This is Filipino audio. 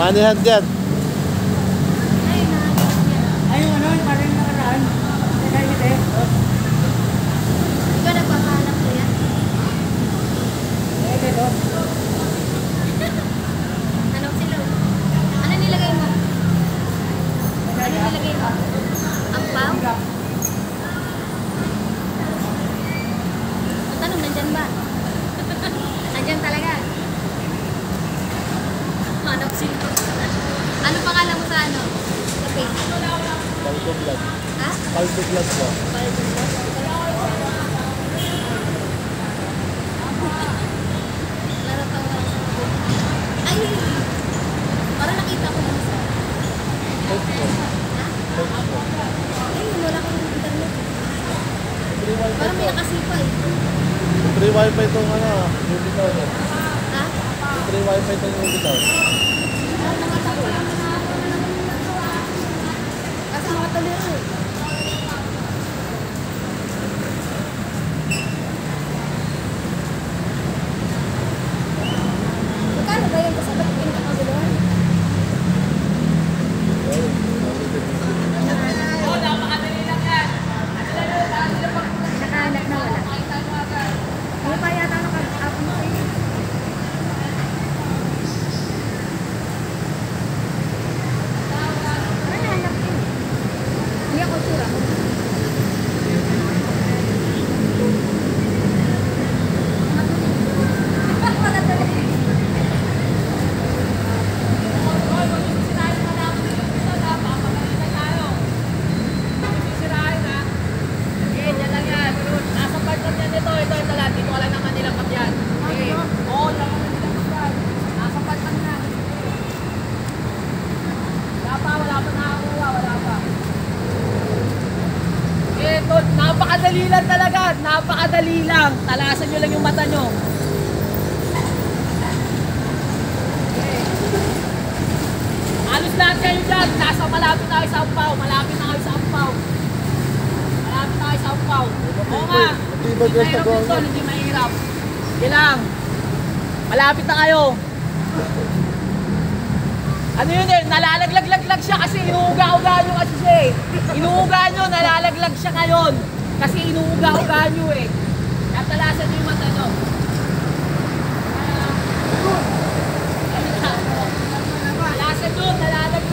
Money hand yan. Ayun, ano, parang nakaraan. Ikaw nagpapahanap ko yan? Ito. Anong sila? Ano nilagay mo? Ano nilagay mo? Ang pao? Ang tanong, nandyan ba? Nandyan talaga. Hanap sila. Ano pangalan mo sa ano? Sa page? Paldo vlog. Ha? Paldo vlog po. Paldo vlog. Laro pa nga. Ay! Parang nakita ko lang sa... Coach po. Ha? Coach po. Ay, wala kang internet. Free wifi Parang may po. nakasipa eh. Free wifi itong ano, yung bitaw niya. Ha? Free wifi itong yung bitaw. Parang nakita ko. Kasi makatuliro eh. Magkano ba yun? Kasi ba't pinakaguluhan? Nakahanap na wala. Hindi pa yata nakapon sa iyo. Parang nahanap yun. Hindi ako sura. Wala talaga. Napakadali lang talaga. Napakadali lang. Talasan nyo lang yung mata nyo. Halos lahat kayo dyan. Nasa malapit tayo sa Ampaw. Malapit na kayo sa Ampaw. Malapit tayo sa Ampaw. Oo nga. Hindi mahirap ito. Hindi mahirap. Hindi lang. Malapit na kayo. Ano yun eh? Nalalaglag-laglag siya kasi inuuga-uga nyo kasi siya eh. Inuuga nyo, nalalaglag siya ngayon. Kasi inuuga-uga nyo eh. Kaya talasan nyo yung mata nyo. Talasan nyo, nalalaglag.